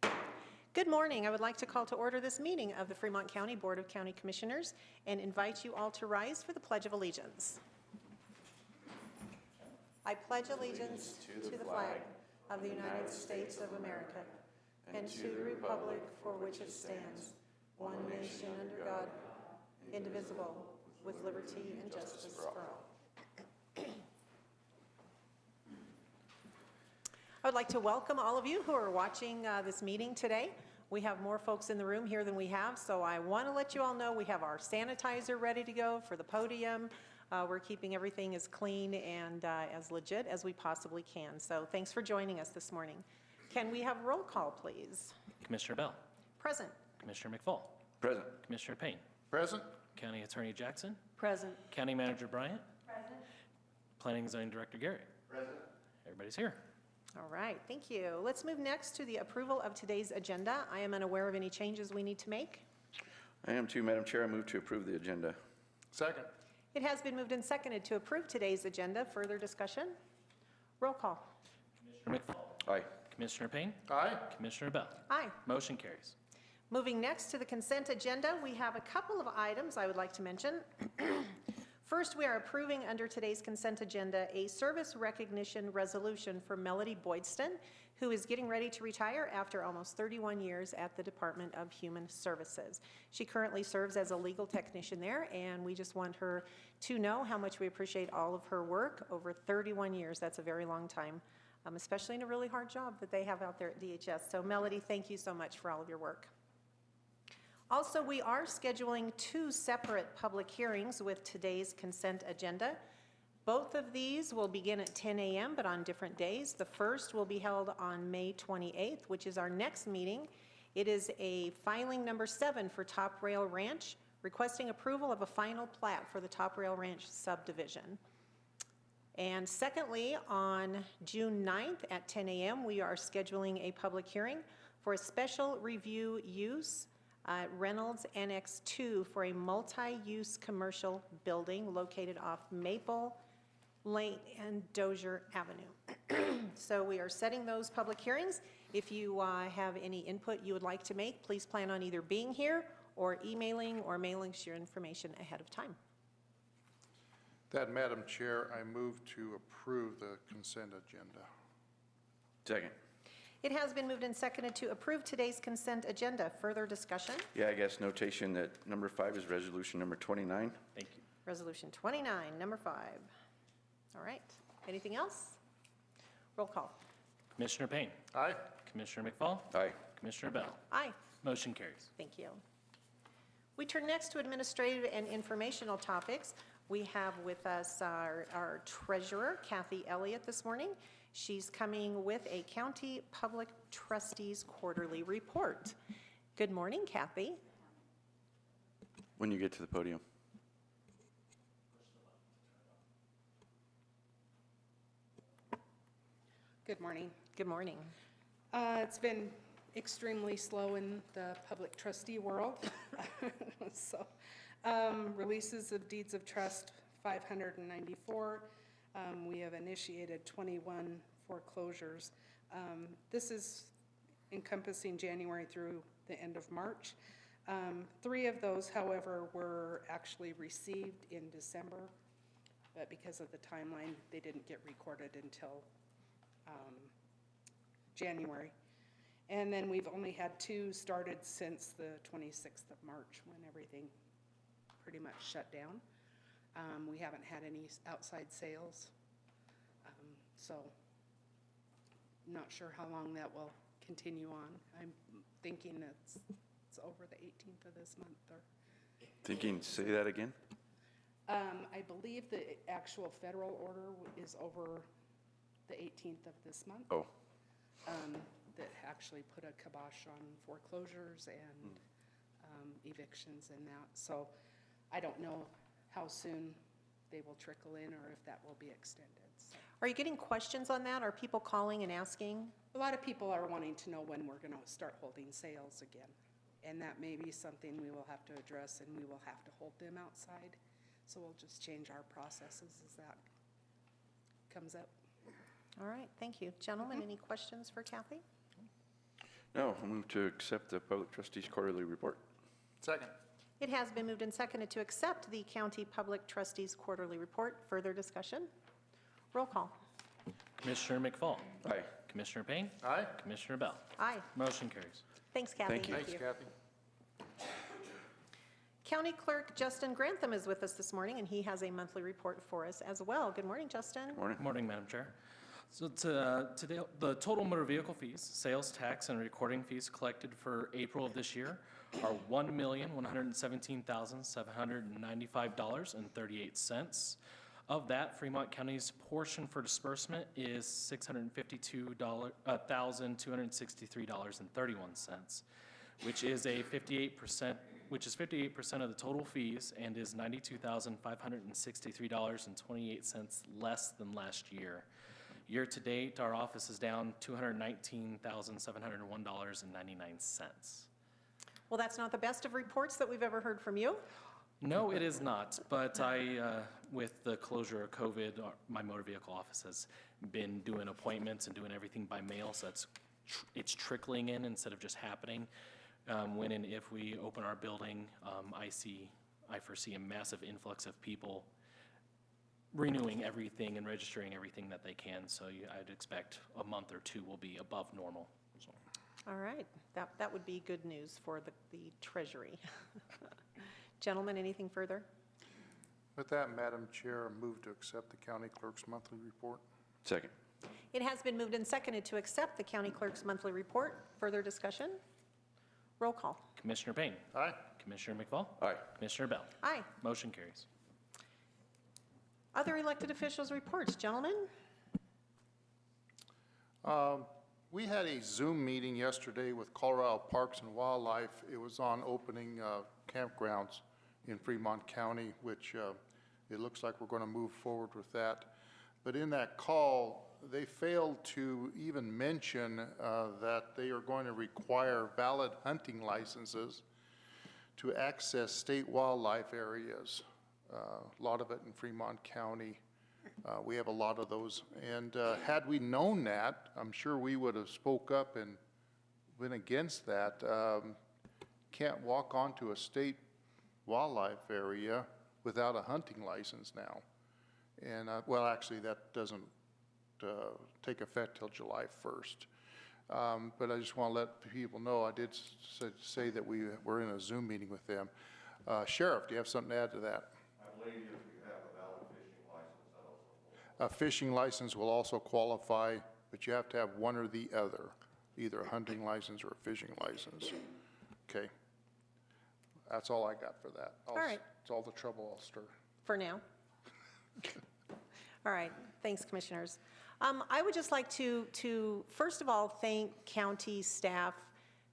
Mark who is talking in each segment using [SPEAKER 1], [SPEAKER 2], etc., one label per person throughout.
[SPEAKER 1] right. Good morning. I would like to call to order this meeting of the Fremont County Board of County Commissioners and invite you all to rise for the Pledge of Allegiance. I pledge allegiance to the flag of the United States of America and to the republic for which it stands, one nation under God, indivisible, with liberty and justice for all. I would like to welcome all of you who are watching this meeting today. We have more folks in the room here than we have, so I want to let you all know we have our sanitizer ready to go for the podium. We're keeping everything as clean and as legit as we possibly can. So thanks for joining us this morning. Can we have roll call, please?
[SPEAKER 2] Commissioner Bell.
[SPEAKER 1] Present.
[SPEAKER 2] Commissioner McFall.
[SPEAKER 3] Present.
[SPEAKER 2] Commissioner Payne.
[SPEAKER 3] Present.
[SPEAKER 2] County Attorney Jackson.
[SPEAKER 1] Present.
[SPEAKER 2] County Manager Bryant.
[SPEAKER 4] Present.
[SPEAKER 2] Planning and Zoning Director Garrett.
[SPEAKER 3] Present.
[SPEAKER 2] Everybody's here.
[SPEAKER 1] All right, thank you. Let's move next to the approval of today's agenda. I am unaware of any changes we need to make.
[SPEAKER 3] I am too, Madam Chair. I move to approve the agenda. Second.
[SPEAKER 1] It has been moved and seconded to approve today's agenda. Further discussion? Roll call.
[SPEAKER 2] Commissioner McFall.
[SPEAKER 3] Aye.
[SPEAKER 2] Commissioner Payne.
[SPEAKER 3] Aye.
[SPEAKER 2] Commissioner Bell.
[SPEAKER 1] Aye.
[SPEAKER 2] Motion carries.
[SPEAKER 1] Moving next to the consent agenda, we have a couple of items I would like to mention. First, we are approving under today's consent agenda a service recognition resolution for Melody Boydston, who is getting ready to retire after almost 31 years at the Department of Human Services. She currently serves as a legal technician there, and we just want her to know how much we appreciate all of her work over 31 years. That's a very long time, especially in a really hard job that they have out there at DHS. So Melody, thank you so much for all of your work. Also, we are scheduling 2 separate public hearings with today's consent agenda. Both of these will begin at 10 a.m., but on different days. The first will be held on May 28th, which is our next meeting. It is a filing number 7 for Top Rail Ranch, requesting approval of a final plat for the Top Rail Ranch subdivision. And secondly, on June 9th at 10 a.m., we are scheduling a public hearing for a special review use Reynolds Annex 2 for a multi-use commercial building located off Maple Lane and Dozier Avenue. So we are setting those public hearings. If you have any input you would like to make, please plan on either being here or emailing or mailing your information ahead of time.
[SPEAKER 5] That, Madam Chair, I move to approve the consent agenda.
[SPEAKER 3] Second.
[SPEAKER 1] It has been moved and seconded to approve today's consent agenda. Further discussion?
[SPEAKER 3] Yeah, I guess notation that number 5 is resolution number 29.
[SPEAKER 2] Thank you.
[SPEAKER 1] Resolution 29, number 5. All right. Anything else? Roll call.
[SPEAKER 2] Commissioner Payne.
[SPEAKER 5] Aye.
[SPEAKER 2] Commissioner McFall.
[SPEAKER 3] Aye.
[SPEAKER 2] Commissioner Bell.
[SPEAKER 1] Aye.
[SPEAKER 2] Motion carries.
[SPEAKER 1] Thank you. We turn next to administrative and informational topics. We have with us our treasurer, Kathy Elliott, this morning. She's coming with a County Public Trustees Quarterly Report. Good morning, Kathy.
[SPEAKER 3] When you get to the podium.
[SPEAKER 4] Good morning.
[SPEAKER 1] Good morning.
[SPEAKER 4] It's been extremely slow in the public trustee world. So, releases of deeds of trust, 594. We have initiated 21 foreclosures. This is encompassing January through the end of March. 3 of those, however, were actually received in December, but because of the timeline, they didn't get recorded until January. And then we've only had 2 started since the 26th of March when everything pretty much shut down. We haven't had any outside sales, so not sure how long that will continue on. I'm thinking it's over the 18th of this month. Or
[SPEAKER 3] Thinking, say that again?
[SPEAKER 4] I believe the actual federal order is over the 18th of this month.
[SPEAKER 3] Oh.
[SPEAKER 4] That actually put a kibosh on foreclosures and evictions and that. So I don't know how soon they will trickle in or if that will be extended. So
[SPEAKER 1] Are you getting questions on that? Are people calling and asking?
[SPEAKER 4] a lot of people are wanting to know when we're going to start holding sales again. And that may be something we will have to address, and we will have to hold them outside. So we'll just change our processes as that comes up.
[SPEAKER 1] All right, thank you. Gentlemen, any questions for Kathy?
[SPEAKER 3] No, I move to accept the Public Trustees Quarterly Report.
[SPEAKER 5] Second.
[SPEAKER 1] It has been moved and seconded to accept the County Public Trustees Quarterly Report. Further discussion? Roll call.
[SPEAKER 2] Commissioner McFall.
[SPEAKER 3] Aye.
[SPEAKER 2] Commissioner Payne.
[SPEAKER 5] Aye.
[SPEAKER 2] Commissioner Bell.
[SPEAKER 1] Aye.
[SPEAKER 2] Motion carries.
[SPEAKER 1] Thanks, Kathy.
[SPEAKER 3] Thank you.
[SPEAKER 5] Thanks, Kathy.
[SPEAKER 1] County Clerk Justin Grantham is with us this morning, and he has a monthly report for us as well. Good morning, Justin.
[SPEAKER 3] Morning.
[SPEAKER 2] Morning, Madam Chair. So today, the total motor vehicle fees, sales tax, and recording fees collected for April of this year are $1,117,795.38. Of that, Fremont County's portion for disbursement is $652,263.31, which is 58% of the total fees and is $92,563.28 less than last year. Year to date, our office is down $219,701.99.
[SPEAKER 1] Well, that's not the best of reports that we've ever heard from you.
[SPEAKER 2] No, it is not, but with the closure of COVID, my motor vehicle office has been doing appointments and doing everything by mail, so it's trickling in instead of just happening. When and if we open our building, I foresee a massive influx of people renewing everything and registering everything that they can, so I'd expect a month or two will be above normal. So.
[SPEAKER 1] All right, that would be good news for the Treasury. Gentlemen, anything further?
[SPEAKER 5] With that, Madam Chair, I move to accept the county clerk's monthly report.
[SPEAKER 3] Second.
[SPEAKER 1] It has been moved and seconded to accept the County Clerk's monthly report. Further discussion? Roll call.
[SPEAKER 2] Commissioner Payne.
[SPEAKER 5] Aye.
[SPEAKER 2] Commissioner McFall.
[SPEAKER 3] Aye.
[SPEAKER 2] Commissioner Bell.
[SPEAKER 1] Aye.
[SPEAKER 2] Motion carries.
[SPEAKER 1] Other elected officials' reports, gentlemen?
[SPEAKER 5] We had a Zoom meeting yesterday with Colorado Parks and Wildlife. It was on opening campgrounds in Fremont County, which it looks like we're going to move forward with that. But in that call, they failed to even mention that they are going to require valid hunting licenses to access state wildlife areas. A lot of it in Fremont County. We have a lot of those. And had we known that, I'm sure we would have spoke up and been against that. Can't walk onto a state wildlife area without a hunting license now. And, well, actually, that doesn't take effect till July 1st. But I just want to let people know, I did say that we were in a Zoom meeting with them. Sheriff, do you have something to add to that?
[SPEAKER 6] I believe if you have a valid fishing license, that also qualifies.
[SPEAKER 5] A fishing license will also qualify, but you have to have one or the other, either a hunting license or a fishing license. Okay. That's all I got for that.
[SPEAKER 1] All right.
[SPEAKER 5] It's all the trouble I'll stir.
[SPEAKER 1] For now. All right, thanks, Commissioners. I would just like to first of all, thank county staff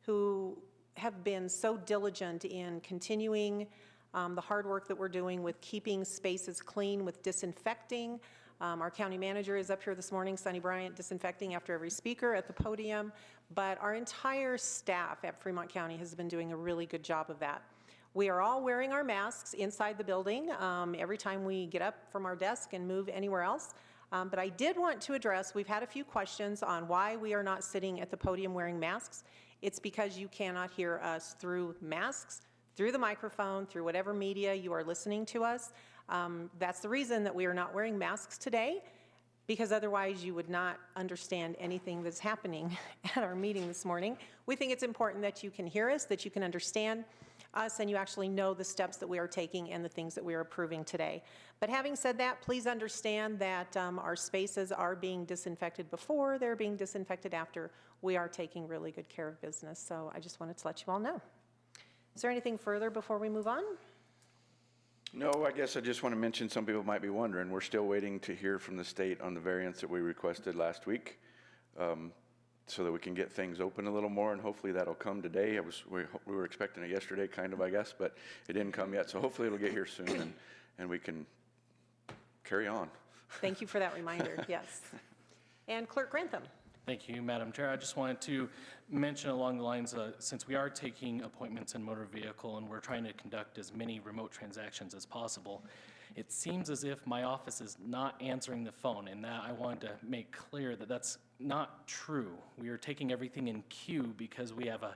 [SPEAKER 1] who have been so diligent in continuing the hard work that we're doing with keeping spaces clean, with disinfecting. Our county manager is up here this morning, Sunny Bryant, disinfecting after every speaker at the podium. But our entire staff at Fremont County has been doing a really good job of that. We are all wearing our masks inside the building every time we get up from our desk and move anywhere else. But I did want to address, we've had a few questions on why we are not sitting at the podium wearing masks. It's because you cannot hear us through masks, through the microphone, through whatever media you are listening to us. That's the reason that we are not wearing masks today, because otherwise you would not understand anything that's happening at our meeting this morning. We think it's important that you can hear us, that you can understand us, and you actually know the steps that we are taking and the things that we are approving today. But having said that, please understand that our spaces are being disinfected before, they're being disinfected after. We are taking really good care of business, so I just wanted to let you all know. Is there anything further before we move on?
[SPEAKER 3] No, I guess I just want to mention, some people might be wondering, we're still waiting to hear from the state on the variance that we requested last week, so that we can get things open a little more, and hopefully that'll come today. We were expecting it yesterday, kind of, I guess, but it didn't come yet, so hopefully it'll get here soon, and we can carry on.
[SPEAKER 1] Thank you for that reminder, yes. And Clerk Grantham.
[SPEAKER 2] Thank you, Madam Chair. I just wanted to mention along the lines, since we are taking appointments in motor vehicle and we're trying to conduct as many remote transactions as possible, it seems as if my office is not answering the phone, and that I wanted to make clear that that's not true. We are taking everything in queue because we have a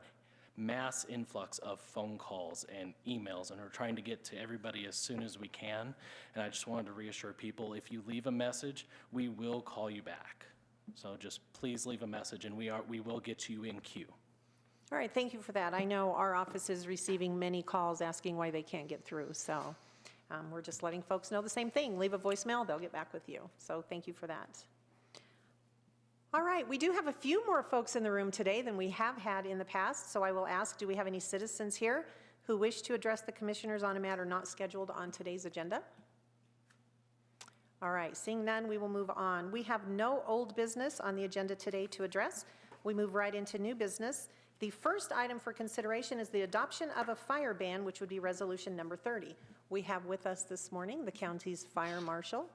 [SPEAKER 2] mass influx of phone calls and emails, and we're trying to get to everybody as soon as we can. And I just wanted to reassure people, if you leave a message, we will call you back. So just please leave a message, and we will get you in queue.
[SPEAKER 1] All right, thank you for that. I know our office is receiving many calls asking why they can't get through, so we're just letting folks know the same thing. Leave a voicemail, they'll get back with you. So thank you for that. All right, we do have a few more folks in the room today than we have had in the past, so I will ask, do we have any citizens here who wish to address the commissioners on a matter not scheduled on today's agenda? All right, seeing none, we will move on. We have no old business on the agenda today to address. We move right into new business. The first item for consideration is the adoption of a fire ban, which would be resolution number 30. We have with us this morning the county's fire marshal,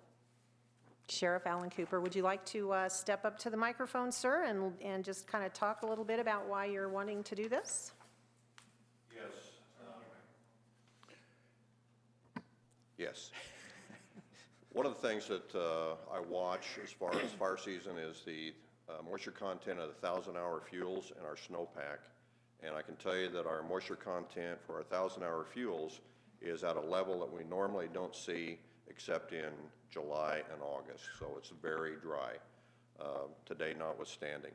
[SPEAKER 1] Sheriff Alan Cooper. Would you like to step up to the microphone, sir, and just kind of talk a little bit about why you're wanting to do this?
[SPEAKER 6] Yes. Yes. One of the things that I watch as far as fire season is the moisture content of the 1,000-hour fuels in our snowpack. And I can tell you that our moisture content for our 1,000-hour fuels is at a level that we normally don't see except in July and August. So it's very dry, today notwithstanding.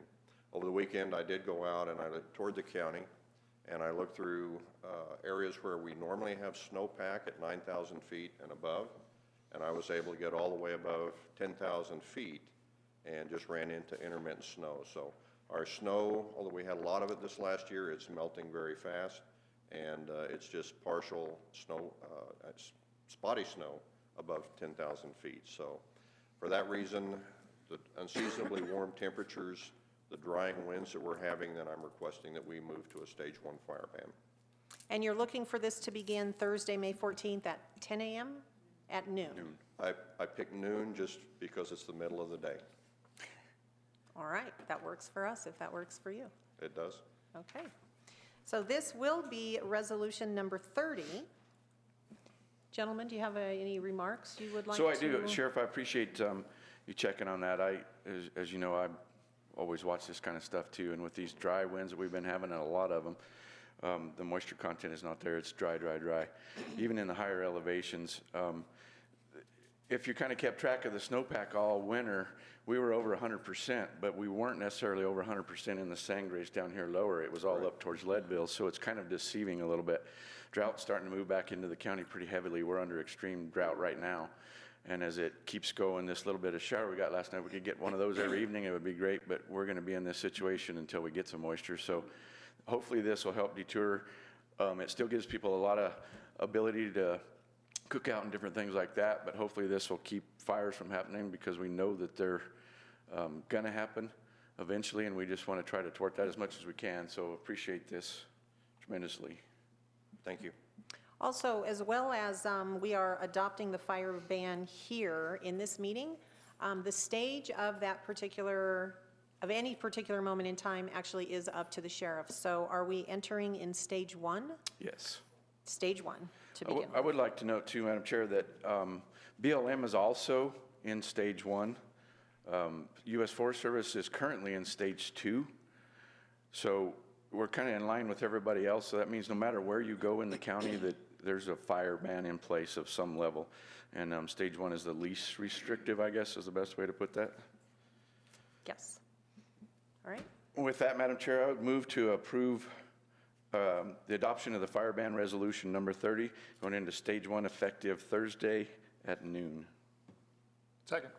[SPEAKER 6] Over the weekend, I did go out and I looked toward the county, and I looked through areas where we normally have snowpack at 9,000 feet and above, and I was able to get all the way above 10,000 feet and just ran into intermittent snow. So our snow, although we had a lot of it this last year, it's melting very fast, and it's just partial snow, spotty snow above 10,000 feet. So for that reason, the unseasonably warm temperatures, the drying winds that we're having, then I'm requesting that we move to a stage 1 fire ban.
[SPEAKER 1] And you're looking for this to begin Thursday, May 14th at 10 a.m. at noon?
[SPEAKER 6] I picked noon just because it's the middle of the day.
[SPEAKER 1] All right, that works for us if that works for you.
[SPEAKER 6] It does.
[SPEAKER 1] Okay. So this will be resolution number 30. Gentlemen, do you have any remarks you would like to?
[SPEAKER 3] So I do, Sheriff, I appreciate you checking on that. As you know, I always watch this kind of stuff too, and with these dry winds that we've been having, and a lot of them, the moisture content is not there. It's dry, dry, dry. Even in the higher elevations, if you kind of kept track of the snowpack all winter, we were over 100%, but we weren't necessarily over 100% in the Sangres down here lower. It was all up towards Leadville, so it's kind of deceiving a little bit. Drought's starting to move back into the county pretty heavily. We're under extreme drought right now. And as it keeps going, this little bit of shower we got last night, we could get one of those every evening, it would be great, but we're gonna be in this situation until we get some moisture. So hopefully this will help deter. It still gives people a lot of ability to cook out and different things like that, but hopefully this will keep fires from happening, because we know that they're gonna happen eventually, and we just wanna try to thwart that as much as we can. So appreciate this tremendously. Thank you.
[SPEAKER 1] Also, as well as we are adopting the fire ban here in this meeting, the stage of that particular, of any particular moment in time actually is up to the sheriff. So are we entering in stage 1?
[SPEAKER 3] Yes.
[SPEAKER 1] Stage 1 to begin with.
[SPEAKER 3] I would like to note too, Madam Chair, that BLM is also in stage 1. U.S. Forest Service is currently in stage 2. So we're kind of in line with everybody else. So that means no matter where you go in the county, that there's a fire ban in place of some level. And stage 1 is the least restrictive, I guess, is the best way to put that.
[SPEAKER 1] Yes. All right.
[SPEAKER 3] With that, Madam Chair, I would move to approve the adoption of the fire ban resolution number 30, going into stage 1 effective Thursday at noon.
[SPEAKER 5] Second.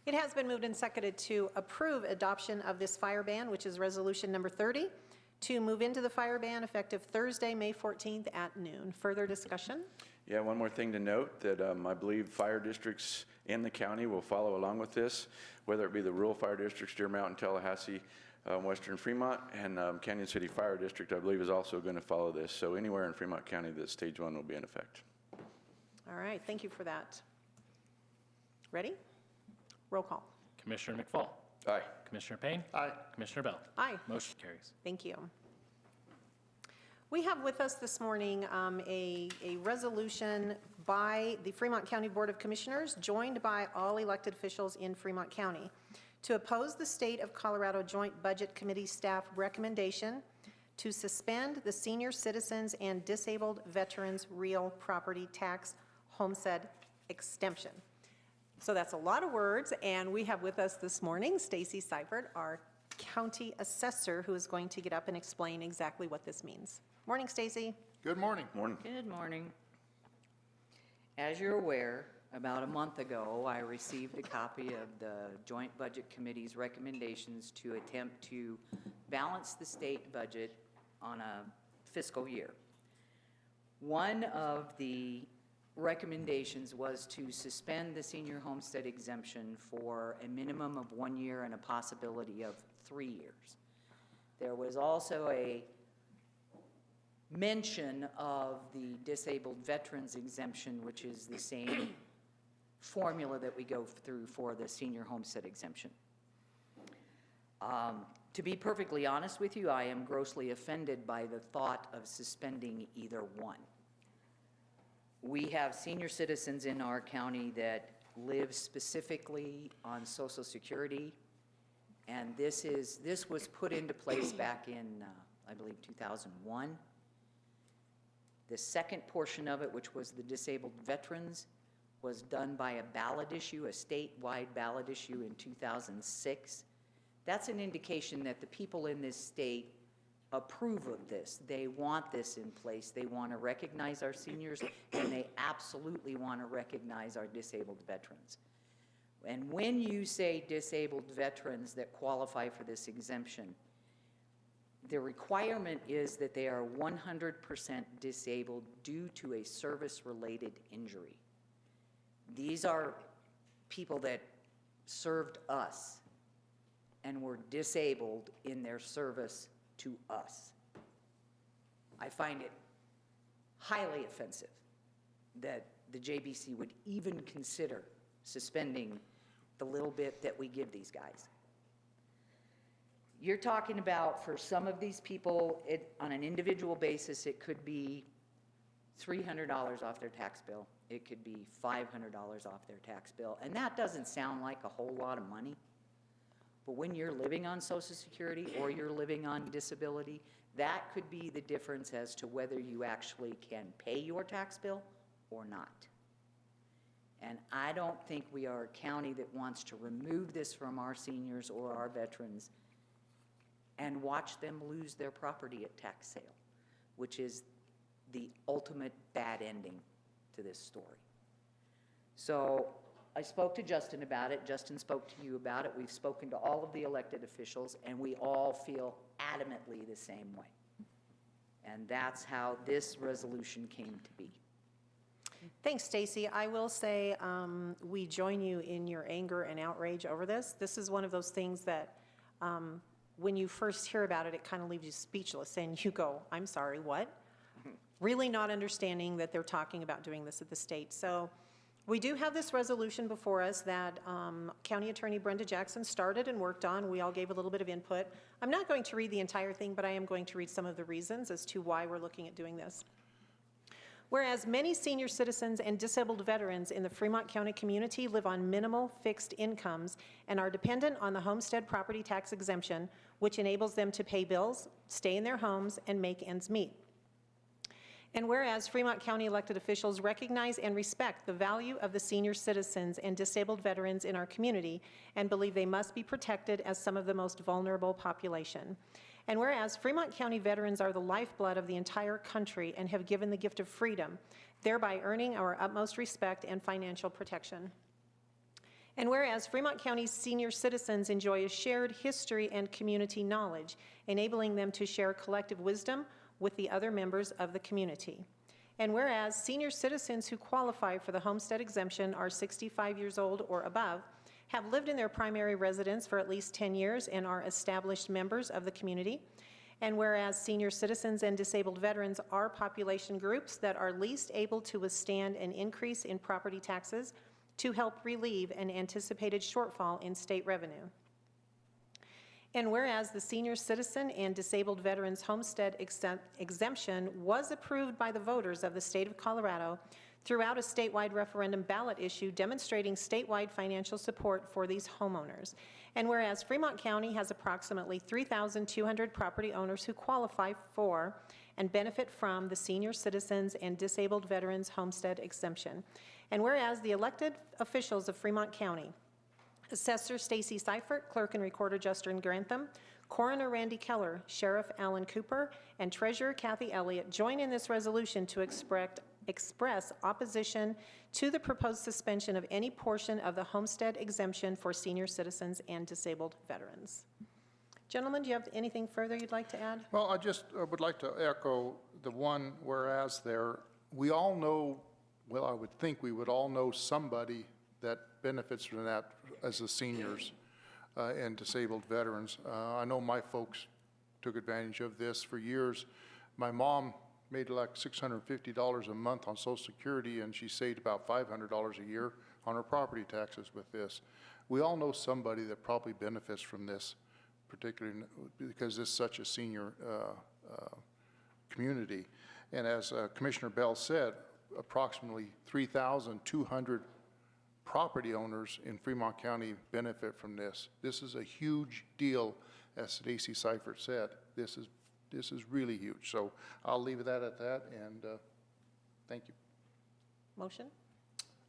[SPEAKER 1] It has been moved and seconded to approve adoption of this fire ban, which is resolution number 30, to move into the fire ban effective Thursday, May 14th at noon. Further discussion?
[SPEAKER 3] Yeah, one more thing to note, that I believe fire districts in the county will follow along with this, whether it be the rural fire districts, Deer Mountain, Tallahassee, Western Fremont, and Canyon City Fire District, I believe, is also going to follow this. So anywhere in Fremont County, that stage 1 will be in effect.
[SPEAKER 1] All right, thank you for that. Ready? Roll call.
[SPEAKER 2] Commissioner McFall,
[SPEAKER 3] Aye.
[SPEAKER 2] Commissioner Payne?
[SPEAKER 5] Aye.
[SPEAKER 2] Commissioner Bell?
[SPEAKER 1] Aye.
[SPEAKER 2] Motion carries.
[SPEAKER 1] Thank you. We have with us this morning a resolution by the Fremont County Board of Commissioners, joined by all elected officials in Fremont County, to oppose the State of Colorado Joint Budget Committee staff recommendation to suspend the senior citizens and disabled veterans real property tax homestead exemption. So that's a lot of words, and we have with us this morning Stacy Seifert, our county assessor, who is going to get up and explain exactly what this means. Morning, Stacy.
[SPEAKER 5] Good morning.
[SPEAKER 3] Morning.
[SPEAKER 7] Good morning. As you're aware, about a month ago, I received a copy of the Joint Budget Committee's recommendations to attempt to balance the state budget on a fiscal year. One of the recommendations was to suspend the senior homestead exemption for a minimum of 1 year and a possibility of 3 years. There was also a mention of the disabled veterans exemption, which is the same formula that we go through for the senior homestead exemption. To be perfectly honest with you, I am grossly offended by the thought of suspending either one. We have senior citizens in our county that live specifically on Social Security, and this was put into place back in, I believe, 2001. The second portion of it, which was the disabled veterans, was done by a ballot issue, a statewide ballot issue in 2006. That's an indication that the people in this state approve of this. They want this in place. They want to recognize our seniors, and they absolutely want to recognize our disabled veterans. And when you say disabled veterans that qualify for this exemption, the requirement is that they are 100% disabled due to a service-related injury. These are people that served us and were disabled in their service to us. I find it highly offensive that the JBC would even consider suspending the little bit that we give these guys. You're talking about, for some of these people, on an individual basis, it could be $300 off their tax bill. It could be $500 off their tax bill. And that doesn't sound like a whole lot of money. But when you're living on Social Security or you're living on disability, that could be the difference as to whether you actually can pay your tax bill or not. And I don't think we are a county that wants to remove this from our seniors or our veterans and watch them lose their property at tax sale, which is the ultimate bad ending to this story. So I spoke to Justin about it. Justin spoke to you about it. We've spoken to all of the elected officials, and we all feel adamantly the same way. And that's how this resolution came to be.
[SPEAKER 1] Thanks, Stacy. I will say we join you in your anger and outrage over this. This is one of those things that when you first hear about it, it kind of leaves you speechless, and you go, I'm sorry, what? Really not understanding that they're talking about doing this at the state. So we do have this resolution before us that County Attorney Brenda Jackson started and worked on. We all gave a little bit of input. I'm not going to read the entire thing, but I am going to read some of the reasons as to why we're looking at doing this. Whereas many senior citizens and disabled veterans in the Fremont County community live on minimal fixed incomes and are dependent on the homestead property tax exemption, which enables them to pay bills, stay in their homes, and make ends meet. And whereas Fremont County elected officials recognize and respect the value of the senior citizens and disabled veterans in our community and believe they must be protected as some of the most vulnerable population. And whereas Fremont County veterans are the lifeblood of the entire country and have given the gift of freedom, thereby earning our utmost respect and financial protection. And whereas Fremont County's senior citizens enjoy a shared history and community knowledge, enabling them to share collective wisdom with the other members of the community. And whereas senior citizens who qualify for the homestead exemption are 65 years old or above, have lived in their primary residence for at least 10 years and are established members of the community. And whereas senior citizens and disabled veterans are population groups that are least able to withstand an increase in property taxes to help relieve an anticipated shortfall in state revenue. And whereas the senior citizen and disabled veterans homestead exemption was approved by the voters of the state of Colorado throughout a statewide referendum ballot issue demonstrating statewide financial support for these homeowners. And whereas Fremont County has approximately 3,200 property owners who qualify for and benefit from the senior citizens and disabled veterans homestead exemption. And whereas the elected officials of Fremont County, Assessor Stacy Seifert, Clerk and Recorder Justin Grantham, Coroner Randy Keller, Sheriff Alan Cooper, and Treasurer Kathy Elliott join in this resolution to express opposition to the proposed suspension of any portion of the homestead exemption for senior citizens and disabled veterans. Gentlemen, do you have anything further you'd like to add?
[SPEAKER 5] Well, I just would like to echo the one whereas there. We all know, well, I would think we would all know somebody that benefits from that as the seniors and disabled veterans. I know my folks took advantage of this for years. My mom made like $650 a month on Social Security, and she saved about $500 a year on her property taxes with this. We all know somebody that probably benefits from this, particularly because it's such a senior community. And as Commissioner Bell said, approximately 3,200 property owners in Fremont County benefit from this. This is a huge deal, as Stacy Seifert said. This is really huge. So I'll leave that at that, and thank you.
[SPEAKER 1] Motion?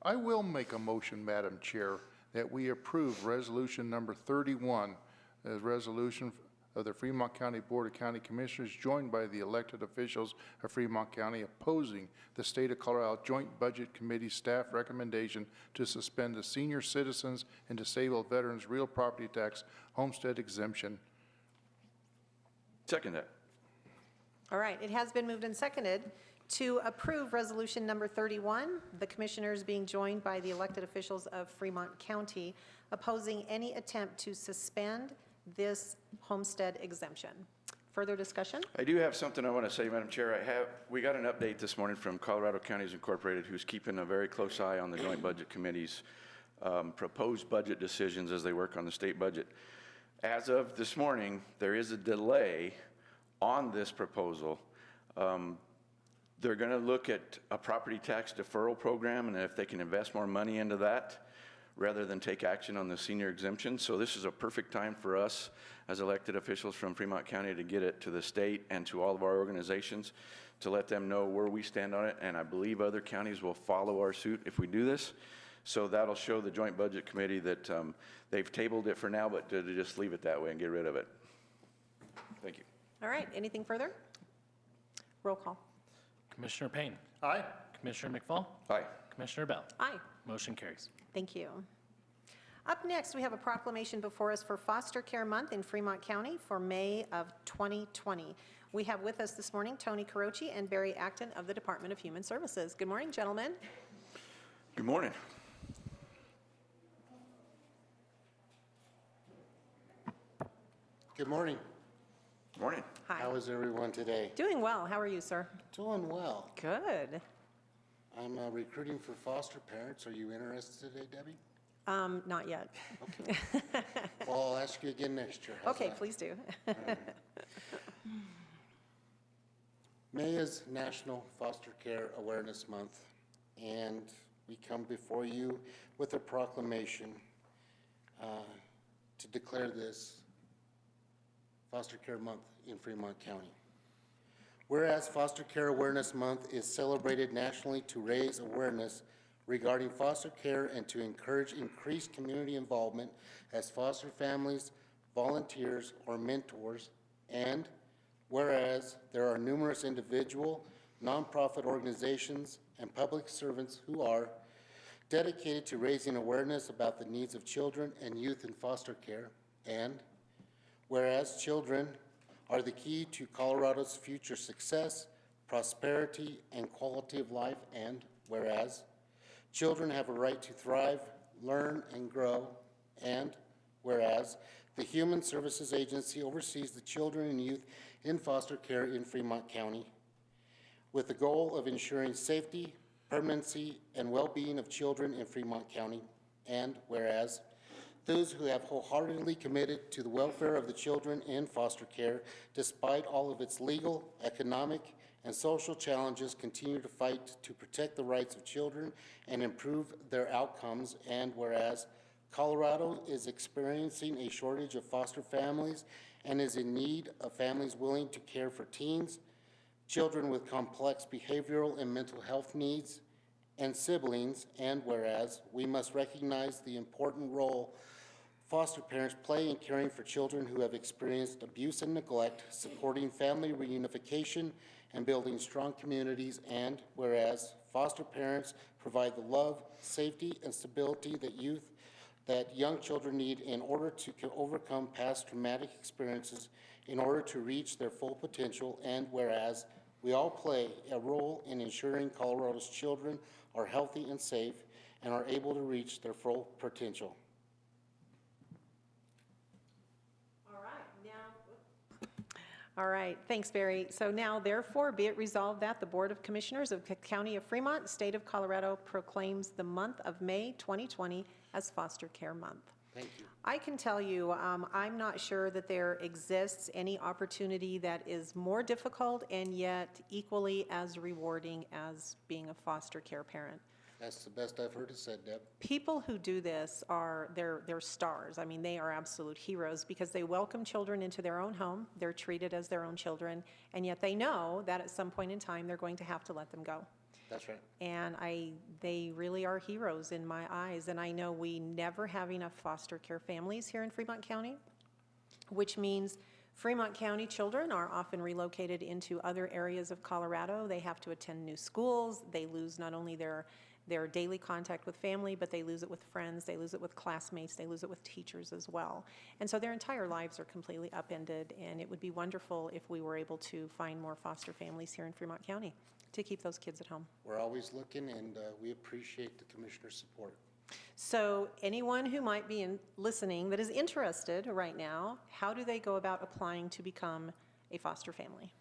[SPEAKER 5] I will make a motion, Madam Chair, that we approve resolution number 31, a resolution of the Fremont County Board of County Commissioners joined by the elected officials of Fremont County opposing the State of Colorado Joint Budget Committee staff recommendation to suspend the senior citizens and disabled veterans real property tax homestead exemption.
[SPEAKER 3] Second that.
[SPEAKER 1] All right, it has been moved and seconded to approve resolution number 31, the commissioners being joined by the elected officials of Fremont County opposing any attempt to suspend this homestead exemption. Further discussion?
[SPEAKER 3] I do have something I want to say, Madam Chair. We got an update this morning from Colorado Counties Incorporated, who's keeping a very close eye on the Joint Budget Committee's proposed budget decisions as they work on the state budget. As of this morning, there is a delay on this proposal. They're going to look at a property tax deferral program and if they can invest more money into that rather than take action on the senior exemption. So this is a perfect time for us as elected officials from Fremont County to get it to the state and to all of our organizations to let them know where we stand on it. And I believe other counties will follow our suit if we do this. So that'll show the Joint Budget Committee that they've tabled it for now, but to just leave it that way and get rid of it. Thank you.
[SPEAKER 1] All right, anything further? Roll call.
[SPEAKER 2] Commissioner Payne.
[SPEAKER 5] Aye.
[SPEAKER 2] Commissioner McFall.
[SPEAKER 3] Aye.
[SPEAKER 2] Commissioner Bell.
[SPEAKER 1] Aye.
[SPEAKER 2] Motion carries.
[SPEAKER 1] Thank you. Up next, we have a proclamation before us for Foster Care Month in Fremont County for May of 2020. We have with us this morning Tony Carochi and Barry Acton of the Department of Human Services. Good morning, gentlemen.
[SPEAKER 3] Good morning.
[SPEAKER 8] Good morning.
[SPEAKER 3] Morning.
[SPEAKER 1] Hi.
[SPEAKER 8] How is everyone today?
[SPEAKER 1] Doing well. How are you, sir?
[SPEAKER 8] Doing well.
[SPEAKER 1] Good.
[SPEAKER 8] I'm recruiting for foster parents. Are you interested today, Debbie?
[SPEAKER 1] Not yet.
[SPEAKER 8] Okay. Well, I'll ask you again next year. How's
[SPEAKER 1] Okay,
[SPEAKER 8] that?
[SPEAKER 1] please do.
[SPEAKER 8] May is National Foster Care Awareness Month, and we come before you with a proclamation to declare this Foster Care Month in Fremont County. Whereas Foster Care Awareness Month is celebrated nationally to raise awareness regarding foster care and to encourage increased community involvement as foster families, volunteers, or mentors, and whereas there are numerous individual, nonprofit organizations, and public servants who are dedicated to raising awareness about the needs of children and youth in foster care, and whereas children are the key to Colorado's future success, prosperity, and quality of life, and whereas children have a right to thrive, learn, and grow, and whereas the Human Services Agency oversees the children and youth in foster care in Fremont County with the goal of ensuring safety, permanency, and well-being of children in Fremont County, and whereas those who have wholeheartedly committed to the welfare of the children in foster care, despite all of its legal, economic, and social challenges, continue to fight to protect the rights of children and improve their outcomes. And whereas Colorado is experiencing a shortage of foster families and is in need of families willing to care for teens, children with complex behavioral and mental health needs, and siblings, and whereas we must recognize the important role foster parents play in caring for children who have experienced abuse and neglect, supporting family reunification, and building strong communities, and whereas foster parents provide the love, safety, and stability that young children need in order to overcome past traumatic experiences in order to reach their full potential, and whereas we all play a role in ensuring Colorado's children are healthy and safe and are able to reach their full potential.
[SPEAKER 1] All right, thanks, Barry. So now therefore be it resolved that the Board of Commissioners of the County of Fremont, State of Colorado proclaims the month of May 2020 as Foster Care Month.
[SPEAKER 8] Thank you.
[SPEAKER 1] I can tell you, I'm not sure that there exists any opportunity that is more difficult and yet equally as rewarding as being a foster care parent.
[SPEAKER 8] That's the best I've heard it said, Deb.
[SPEAKER 1] People who do this they're stars. I mean, they are absolute heroes because they welcome children into their own home. They're treated as their own children, and yet they know that at some point in time they're going to have to let them go.
[SPEAKER 8] That's right.
[SPEAKER 1] And they really are heroes in my eyes. And I know we never have enough foster care families here in Fremont County, which means Fremont County children are often relocated into other areas of Colorado. They have to attend new schools. They lose not only their daily contact with family, but they lose it with friends, they lose it with classmates, they lose it with teachers as well. And so their entire lives are completely upended, and it would be wonderful if we were able to find more foster families here in Fremont County to keep those kids at home.
[SPEAKER 8] We're always looking, and we appreciate the commissioner's support.
[SPEAKER 1] So anyone who might be listening that is interested right now, how do they go about applying to become a foster family?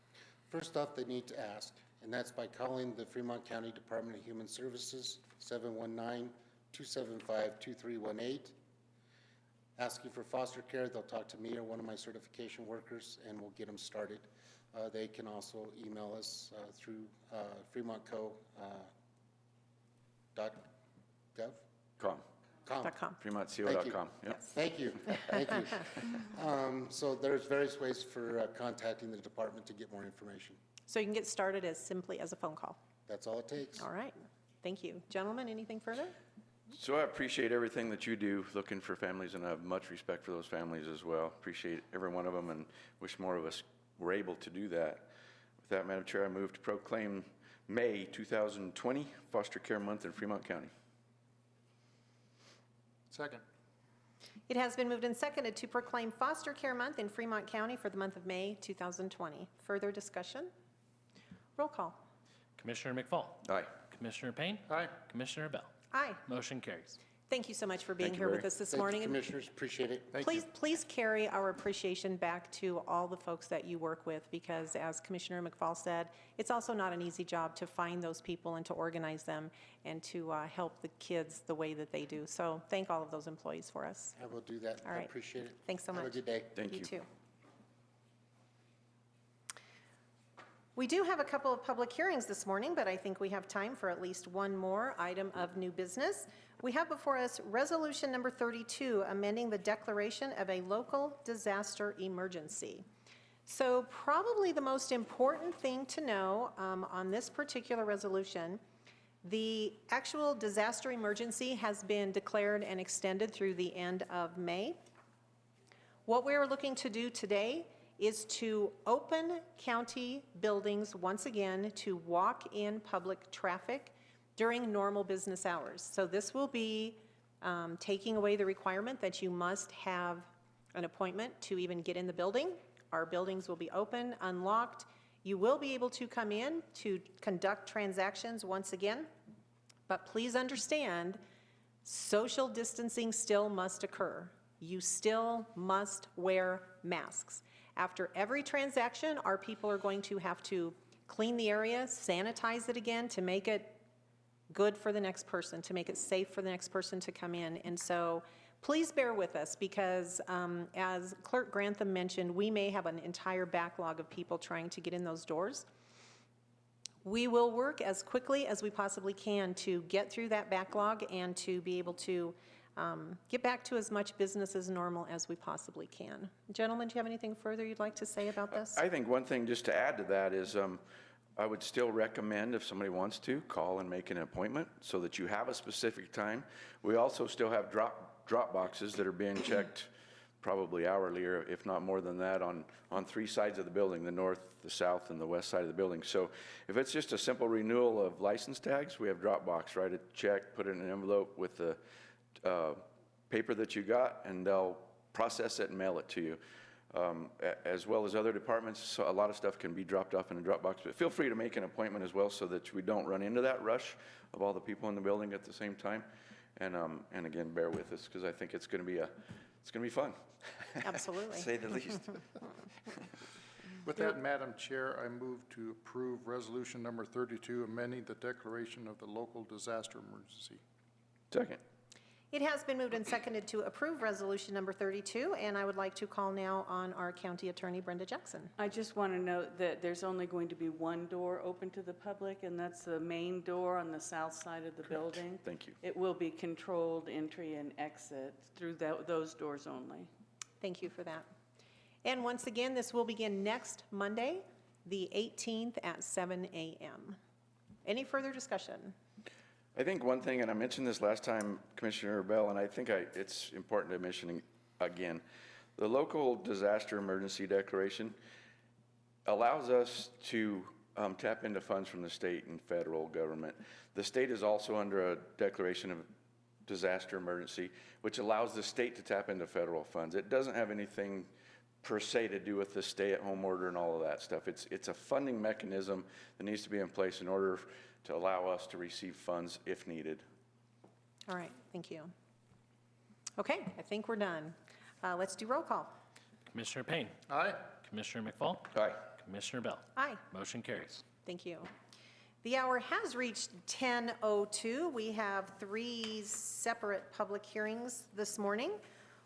[SPEAKER 8] First off, they need to ask, and that's by calling the Fremont County Department of Human Services, 719-275-2318. Asking for foster care, they'll talk to me or one of my certification workers, and we'll get them started. They can also email us through fremontco.gov.
[SPEAKER 3] Com. FremontCO.com. Yep.
[SPEAKER 8] Thank you. Thank you. So there's various ways for contacting the department to get more information.
[SPEAKER 1] So you can get started as simply as a phone call.
[SPEAKER 8] That's all it takes.
[SPEAKER 1] All right, thank you. Gentlemen, anything further?
[SPEAKER 3] So I appreciate everything that you do looking for families, and I have much respect for those families as well. Appreciate every one of them and wish more of us were able to do that. With that, Madam Chair, I move to proclaim May 2020 Foster Care Month in Fremont County.
[SPEAKER 5] Second.
[SPEAKER 1] It has been moved and seconded to proclaim Foster Care Month in Fremont County for the month of May 2020. Further discussion? Roll call.
[SPEAKER 2] Commissioner McFall.
[SPEAKER 3] Aye.
[SPEAKER 2] Commissioner Payne.
[SPEAKER 5] Aye.
[SPEAKER 2] Commissioner Bell.
[SPEAKER 1] Aye.
[SPEAKER 2] Motion carries.
[SPEAKER 1] Thank you so much for being
[SPEAKER 3] Thank you,
[SPEAKER 1] here with
[SPEAKER 3] Barry.
[SPEAKER 1] us this
[SPEAKER 8] Thank you,
[SPEAKER 1] morning. And
[SPEAKER 8] commissioners. Appreciate it.
[SPEAKER 1] please carry our appreciation back to all the folks that you work with, because as Commissioner McFall said, it's also not an easy job to find those people and to organize them and to help the kids the way that they do. So thank all of those employees for us.
[SPEAKER 8] I will do that.
[SPEAKER 1] All
[SPEAKER 8] I
[SPEAKER 1] right.
[SPEAKER 8] appreciate it.
[SPEAKER 1] Thanks so much.
[SPEAKER 8] Have a good day.
[SPEAKER 3] Thank you.
[SPEAKER 1] You too. We do have a couple of public hearings this morning, but I think we have time for at least one more item of new business. We have before us Resolution Number 32, amending the declaration of a local disaster emergency. So probably the most important thing to know on this particular resolution, the actual disaster emergency has been declared and extended through the end of May. What we're looking to do today is to open county buildings once again to walk-in public traffic during normal business hours. So this will be taking away the requirement that you must have an appointment to even get in the building. Our buildings will be open, unlocked. You will be able to come in to conduct transactions once again, but please understand, social distancing still must occur. You still must wear masks. After every transaction, our people are going to have to clean the area, sanitize it again to make it good for the next person, to make it safe for the next person to come in. And so please bear with us because as Clerk Grantham mentioned, we may have an entire backlog of people trying to get in those doors. We will work as quickly as we possibly can to get through that backlog and to be able to get back to as much business as normal as we possibly can. Gentlemen, do you have anything further you'd like to say about this?
[SPEAKER 3] I think one thing just to add to that is I would still recommend if somebody wants to, call and make an appointment so that you have a specific time. We also still have drop boxes that are being checked probably hourly, or if not more than that, on 3 sides of the building, the north, the south, and the west side of the building. So if it's just a simple renewal of license tags, we have drop box, write a check, put it in an envelope with the paper that you got, and they'll process it and mail it to you. As well as other departments, so a lot of stuff can be dropped off in a drop box, but feel free to make an appointment as well so that we don't run into that rush of all the people in the building at the same time. And again, bear with us because I think it's going to be fun.
[SPEAKER 1] Absolutely.
[SPEAKER 3] To say the least.
[SPEAKER 5] With that, Madam Chair, I move to approve resolution number 32, amending the declaration of the local disaster emergency.
[SPEAKER 3] Second.
[SPEAKER 1] It has been moved and seconded to approve resolution number 32, and I would like to call now on our county attorney, Brenda Jackson.
[SPEAKER 9] I just want to note that there's only going to be one door open to the public, and that's the main door on the south side of the building.
[SPEAKER 3] Thank you.
[SPEAKER 9] It will be controlled entry and exit through those doors only.
[SPEAKER 1] Thank you for that. And once again, this will begin next Monday, the 18th at 7 a.m. Any further discussion?
[SPEAKER 3] I think one thing, and I mentioned this last time, Commissioner Bell, and I think it's important to mention again, the local disaster emergency declaration allows us to tap into funds from the state and federal government. The state is also under a declaration of disaster emergency, which allows the state to tap into federal funds. It doesn't have anything per se to do with the stay-at-home order and all of that stuff. It's a funding mechanism that needs to be in place in order to allow us to receive funds if needed.
[SPEAKER 1] All right, thank you. Okay, I think we're done. Let's do roll call.
[SPEAKER 2] Commissioner Payne.
[SPEAKER 5] Aye.
[SPEAKER 2] Commissioner McFall.
[SPEAKER 3] Aye.
[SPEAKER 2] Commissioner Bell.
[SPEAKER 1] Aye.
[SPEAKER 2] Motion carries.
[SPEAKER 1] Thank you. The hour has reached 10:02. We have 3 separate public hearings this morning.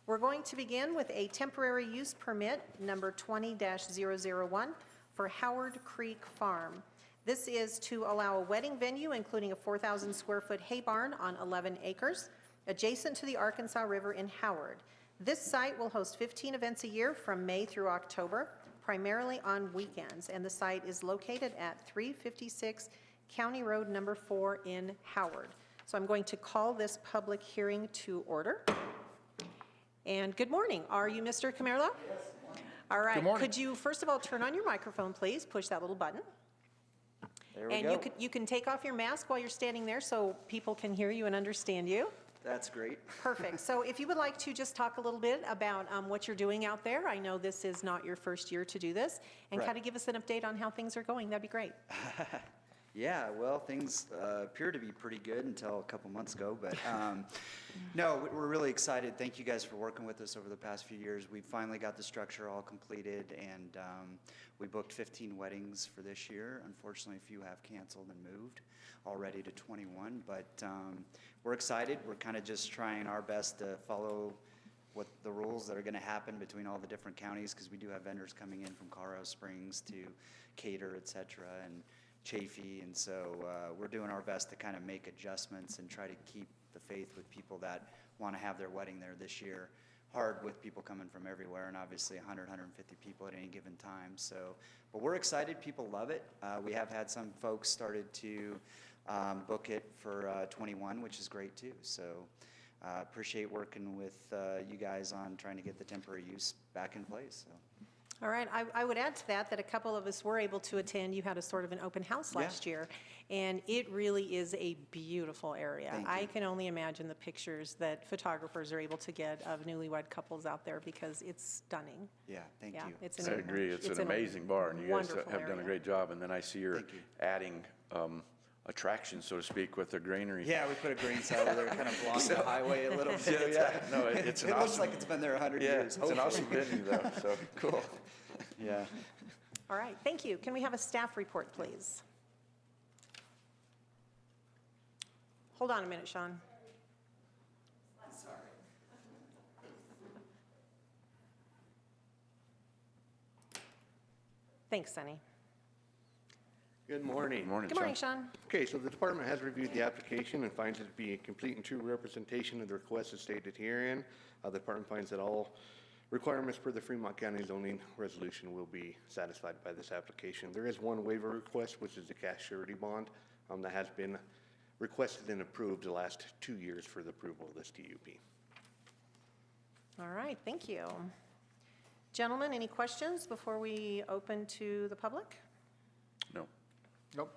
[SPEAKER 1] We're going to begin with a temporary use permit, number 20-001, for Howard Creek Farm. This is to allow a wedding venue, including a 4,000 square foot hay barn on 11 acres, adjacent to the Arkansas River in Howard. This site will host 15 events a year from May through October, primarily on weekends, and the site is located at 356 County Road number 4 in Howard. So I'm going to call this public hearing to order. And good morning. Are you Mr. Camerlo? Yes. All right.
[SPEAKER 5] Good morning.
[SPEAKER 1] Could you first of all turn on your microphone, please? Push that little button.
[SPEAKER 10] There we
[SPEAKER 1] and
[SPEAKER 10] go.
[SPEAKER 1] you can take off your mask while you're standing there so people can hear you and understand you.
[SPEAKER 10] That's great.
[SPEAKER 1] Perfect. So if you would like to just talk a little bit about what you're doing out there. I know this is not your first year to do this, and
[SPEAKER 10] Right.
[SPEAKER 1] kind of give us an update on how things are going. That'd be great.
[SPEAKER 10] Yeah, well, things appear to be pretty good until a couple months ago, but no, we're really excited. Thank you guys for working with us over the past few years. We finally got the structure all completed, and we booked 15 weddings for this year. Unfortunately, a few have canceled and moved already to 21, but we're excited. We're kind of just trying our best to follow what the rules that are going to happen between all the different counties, because we do have vendors coming in from Colorado Springs to Cater, et cetera, and Chafee, and so we're doing our best to kind of make adjustments and try to keep the faith with people that want to have their wedding there this year. Hard with people coming from everywhere, and obviously 100, 150 people at any given time. So, but we're excited. People love it. We have had some folks started to book it for 21, which is great too. So appreciate working with you guys on trying to get the temporary use back in place. So.
[SPEAKER 1] All right, I would add to that a couple of us were able to attend. You had a sort of an open house last year, and it really is a beautiful area.
[SPEAKER 10] Thank
[SPEAKER 1] I
[SPEAKER 10] you.
[SPEAKER 1] can only imagine the pictures that photographers are able to get of newlywed couples out there because it's stunning.
[SPEAKER 10] Yeah, thank you.
[SPEAKER 1] It's
[SPEAKER 3] I agree. It's an amazing bar, and you guys
[SPEAKER 1] wonderful
[SPEAKER 3] have done a
[SPEAKER 1] area.
[SPEAKER 3] great job. And then I see you're
[SPEAKER 10] Thank you.
[SPEAKER 3] adding attractions, so to speak, with the granary.
[SPEAKER 10] Yeah, we put a green side over there, kind of blocking the highway a little bit.
[SPEAKER 3] So, yeah, no, it's an
[SPEAKER 10] It looks
[SPEAKER 3] awesome-
[SPEAKER 10] like it's been there 100
[SPEAKER 3] Yeah,
[SPEAKER 10] years.
[SPEAKER 3] it's an awesome venue, though, so cool.
[SPEAKER 10] Yeah.
[SPEAKER 1] All right, thank you. Can we have a staff report, please? Hold on a minute, Sean. Thanks, Sunny.
[SPEAKER 11] Good morning.
[SPEAKER 1] Good morning, Sean.
[SPEAKER 11] Okay, so the department has reviewed the application and finds it to be a complete and true representation of the request as stated herein. The department finds that all requirements per the Fremont County zoning resolution will be satisfied by this application. There is one waiver request, which is the cash surety bond, that has been requested and approved the last 2 years for the approval of this TUP.
[SPEAKER 1] All right, thank you. Gentlemen, any questions before we open to the public?
[SPEAKER 3] No.
[SPEAKER 5] Nope.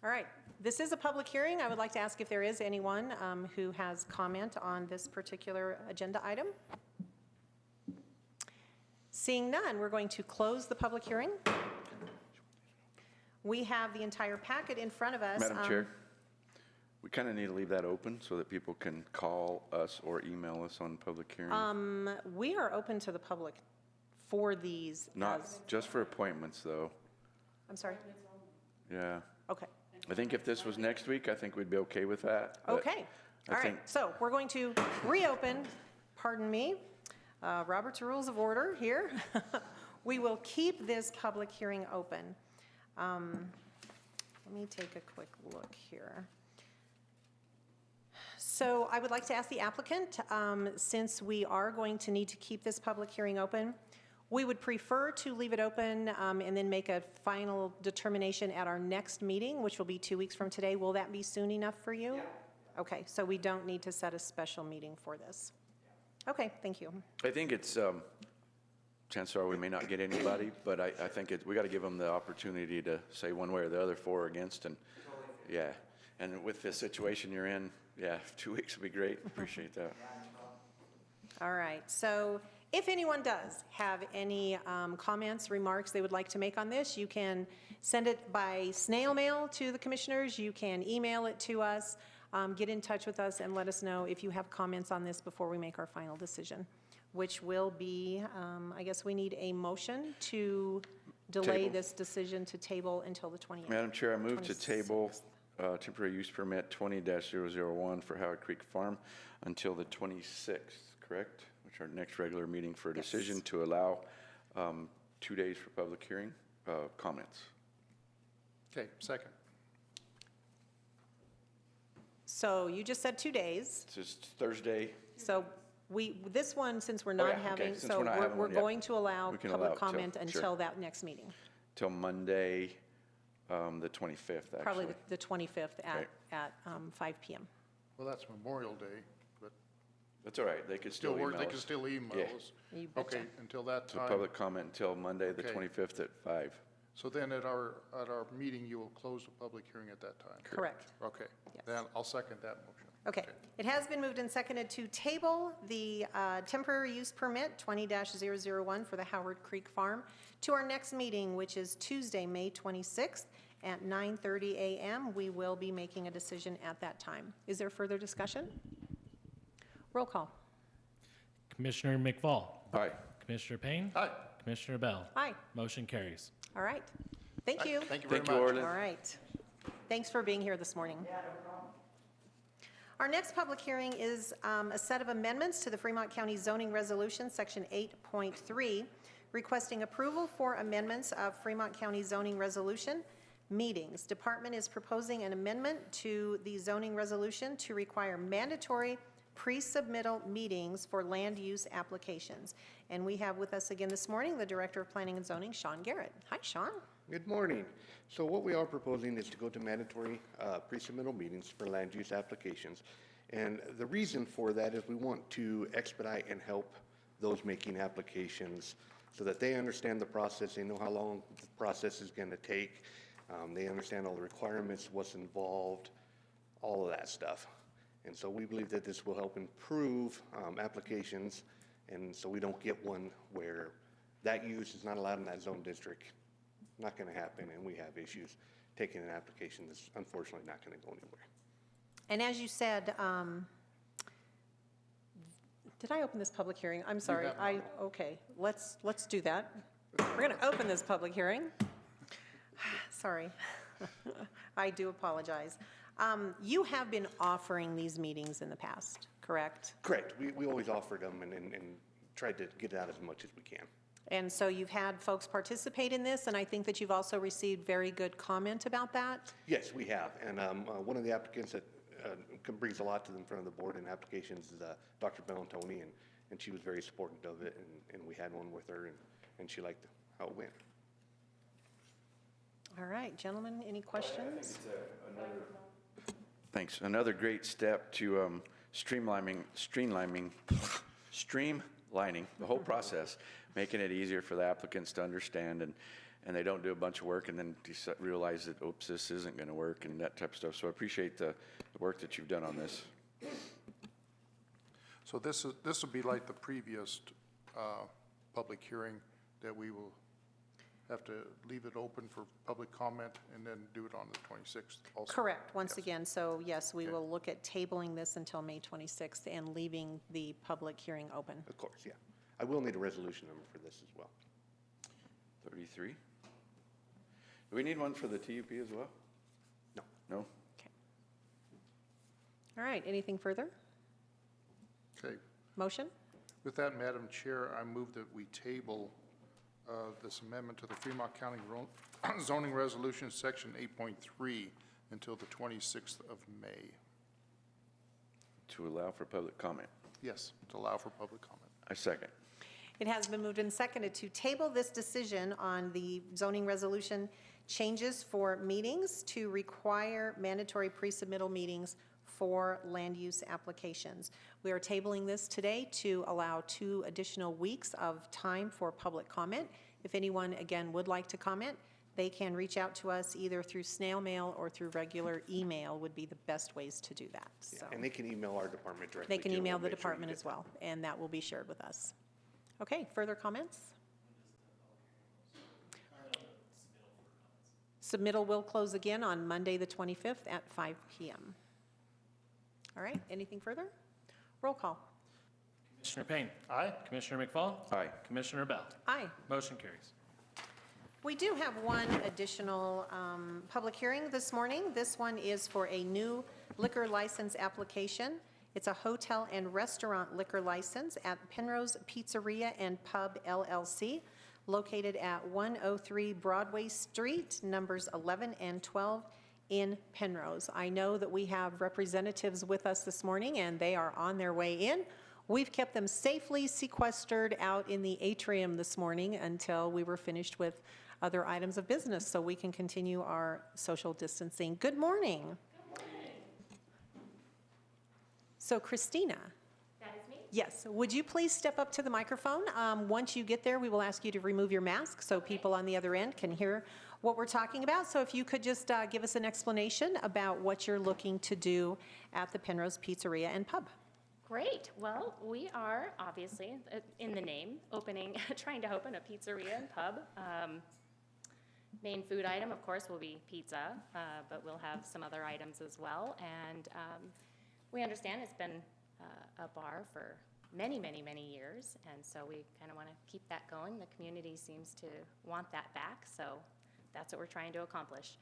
[SPEAKER 1] All right, this is a public hearing. I would like to ask if there is anyone who has comment on this particular agenda item. Seeing none, we're going to close the public hearing. We have the entire packet in front of us.
[SPEAKER 3] Madam Chair, we kind of need to leave that open so that people can call us or email us on public hearings.
[SPEAKER 1] We are open to the public for these.
[SPEAKER 3] Not just for appointments, though.
[SPEAKER 1] I'm sorry?
[SPEAKER 3] Yeah.
[SPEAKER 1] Okay.
[SPEAKER 3] I think if this was next week, I think we'd be okay with that. but
[SPEAKER 1] Okay.
[SPEAKER 3] I
[SPEAKER 1] All right,
[SPEAKER 3] think-
[SPEAKER 1] so we're going to reopen, pardon me, Robert's Rules of Order here. We will keep this public hearing open. Let me take a quick look here. So I would like to ask the applicant, since we are going to need to keep this public hearing open, we would prefer to leave it open and then make a final determination at our next meeting, which will be 2 weeks from today. Will that be soon enough for you? Yeah. Okay, so we don't need to set a special meeting for this. Okay, thank you.
[SPEAKER 3] I think it's, chances are we may not get anybody, but I think we got to give them the opportunity to say one way or the other for or against, and yeah. And with the situation you're in, yeah, 2 weeks would be great. Appreciate that.
[SPEAKER 1] All right, so if anyone does have any comments, remarks they would like to make on this, you can send it by snail mail to the commissioners. You can email it to us. Get in touch with us and let us know if you have comments on this before we make our final decision, which will be, I guess we need a motion to delay
[SPEAKER 3] Table.
[SPEAKER 1] this decision to table until the 28th.
[SPEAKER 3] Madam Chair, I move to
[SPEAKER 1] 26th.
[SPEAKER 3] table temporary use permit 20-001 for Howard Creek Farm until the 26th, correct? Which are next regular meeting for a
[SPEAKER 1] Yes.
[SPEAKER 3] decision to allow 2 days for public hearing comments.
[SPEAKER 5] Okay, second.
[SPEAKER 1] So you just said 2 days.
[SPEAKER 3] It's just Thursday.
[SPEAKER 1] So this one, since we're
[SPEAKER 3] Oh,
[SPEAKER 1] not
[SPEAKER 3] yeah, okay,
[SPEAKER 1] having,
[SPEAKER 3] since
[SPEAKER 1] so
[SPEAKER 3] we're not having
[SPEAKER 1] we're
[SPEAKER 3] one, yeah.
[SPEAKER 1] going to allow
[SPEAKER 3] We can allow
[SPEAKER 1] public
[SPEAKER 3] it till-
[SPEAKER 1] comment
[SPEAKER 3] sure.
[SPEAKER 1] until that next meeting.
[SPEAKER 3] Till Monday, the 25th, actually.
[SPEAKER 1] Probably the 25th
[SPEAKER 3] Okay.
[SPEAKER 1] at 5 PM.
[SPEAKER 5] Well, that's Memorial Day, but
[SPEAKER 3] That's all right, they could
[SPEAKER 5] still
[SPEAKER 3] still
[SPEAKER 5] work,
[SPEAKER 3] email
[SPEAKER 5] they
[SPEAKER 3] us.
[SPEAKER 5] can still email
[SPEAKER 3] Yeah.
[SPEAKER 5] us.
[SPEAKER 1] You betcha.
[SPEAKER 5] Okay, until that
[SPEAKER 3] So
[SPEAKER 5] time.
[SPEAKER 3] public comment until Monday, the
[SPEAKER 5] Okay.
[SPEAKER 3] 25th at 5.
[SPEAKER 5] So then at our meeting, you will close the public hearing at that time?
[SPEAKER 1] Correct.
[SPEAKER 5] Okay.
[SPEAKER 1] Yes.
[SPEAKER 5] Then I'll second that motion.
[SPEAKER 1] Okay. It has been moved and seconded to table the temporary use permit 20-001 for the Howard Creek Farm to our next meeting, which is Tuesday, May 26th at 9:30 a.m. We will be making a decision at that time. Is there further discussion? Roll call.
[SPEAKER 2] Commissioner McFall.
[SPEAKER 3] Aye.
[SPEAKER 2] Commissioner Payne.
[SPEAKER 5] Aye.
[SPEAKER 2] Commissioner Bell.
[SPEAKER 1] Aye.
[SPEAKER 2] Motion carries.
[SPEAKER 1] All right. Thank you.
[SPEAKER 5] Thank you very
[SPEAKER 3] Thank you,
[SPEAKER 5] much.
[SPEAKER 3] Orland.
[SPEAKER 1] All right. Thanks for being here this morning. Our next public hearing is a set of amendments to the Fremont County Zoning Resolution, Section 8.3, requesting approval for amendments of Fremont County Zoning Resolution meetings. Department is proposing an amendment to the zoning resolution to require mandatory pre-submittal meetings for land use applications. And we have with us again this morning the Director of Planning and Zoning, Sean Garrett. Hi, Sean.
[SPEAKER 11] Good morning. So what we are proposing is to go to mandatory pre-submittal meetings for land use applications. And the reason for that is we want to expedite and help those making applications so that they understand the process, they know how long the process is going to take, they understand all the requirements, what's involved, all of that stuff. And so we believe that this will help improve applications, and so we don't get one where that use is not allowed in that zone district. Not going to happen, and we have issues taking an application that's unfortunately not going to go anywhere.
[SPEAKER 1] And as you said, did I open this public hearing? I'm sorry.
[SPEAKER 5] have
[SPEAKER 1] Okay, let's do that. We're going to open this public hearing. Sorry. I do apologize. You have been offering these meetings in the past, correct?
[SPEAKER 11] Correct. We always offered them and tried to get out as much as we can.
[SPEAKER 1] And so you've had folks participate in this, and I think that you've also received very good comment about that.
[SPEAKER 11] Yes, we have. And one of the applicants that brings a lot to the front of the board in applications is Dr. Bellantoni, and she was very supportive of it, and we had one with her, and she liked how it went.
[SPEAKER 1] All right, gentlemen, any questions?
[SPEAKER 3] Thanks. Another great step to streamlining the whole process, making it easier for the applicants to understand, and they don't do a bunch of work and then realize that, oops, this isn't going to work and that type of stuff. So I appreciate the work that you've done on this.
[SPEAKER 5] So this will be like the previous public hearing, that we will have to leave it open for public comment and then do it on the 26th also?
[SPEAKER 1] Correct, once
[SPEAKER 5] Yes.
[SPEAKER 1] again. So yes, we
[SPEAKER 5] Okay.
[SPEAKER 1] will look at tabling this until May 26th and leaving the public hearing open.
[SPEAKER 11] Of course, yeah. I will need a resolution number for this as well.
[SPEAKER 3] 33? Do we need one for the TUP as well?
[SPEAKER 11] No.
[SPEAKER 3] No?
[SPEAKER 1] Okay. All right, anything further?
[SPEAKER 5] Okay.
[SPEAKER 1] Motion?
[SPEAKER 5] With that, Madam Chair, I move that we table this amendment to the Fremont County zoning resolution, section 8.3, until the 26th of May.
[SPEAKER 3] To allow for public comment.
[SPEAKER 5] Yes, to allow for public comment.
[SPEAKER 3] I second.
[SPEAKER 1] It has been moved and seconded to table this decision on the zoning resolution changes for meetings to require mandatory pre-submittal meetings for land use applications. We are tabling this today to allow 2 additional weeks of time for public comment. If anyone, again, would like to comment, they can reach out to us either through snail mail or through regular email would be the best ways to do that.
[SPEAKER 11] Yeah,
[SPEAKER 1] So
[SPEAKER 11] and they can email our department directly.
[SPEAKER 1] they can
[SPEAKER 11] too, and
[SPEAKER 1] email
[SPEAKER 11] we'll
[SPEAKER 1] the
[SPEAKER 11] make sure you
[SPEAKER 1] department
[SPEAKER 11] get
[SPEAKER 1] as well, and that will be shared with us. Okay, further comments? Submittal will close again on Monday, the 25th at 5 p.m. All right, anything further? Roll call.
[SPEAKER 2] Commissioner Payne.
[SPEAKER 5] Aye.
[SPEAKER 2] Commissioner McFall.
[SPEAKER 3] Aye.
[SPEAKER 2] Commissioner Bell.
[SPEAKER 1] Aye.
[SPEAKER 2] Motion carries.
[SPEAKER 1] We do have one additional public hearing this morning. This one is for a new liquor license application. It's a hotel and restaurant liquor license at Penrose Pizzeria and Pub LLC, located at 103 Broadway Street, numbers 11 and 12 in Penrose. I know that we have representatives with us this morning, and they are on their way in. We've kept them safely sequestered out in the atrium this morning until we were finished with other items of business, so we can continue our social distancing. Good morning. Good morning. So Christina.
[SPEAKER 12] That is me.
[SPEAKER 1] Yes, would you please step up to the microphone? Once you get there, we will ask you to remove your mask so people on the other end can hear what we're talking about. So if you could just give us an explanation about what you're looking to do at the Penrose Pizzeria and Pub.
[SPEAKER 12] Great. Well, we are obviously, in the name, trying to open a pizzeria and pub. Main food item, of course, will be pizza, but we'll have some other items as well. And we understand it's been a bar for many, many, many years, and so we kind of want to keep that going. The community seems to want that back, so that's what we're trying to accomplish.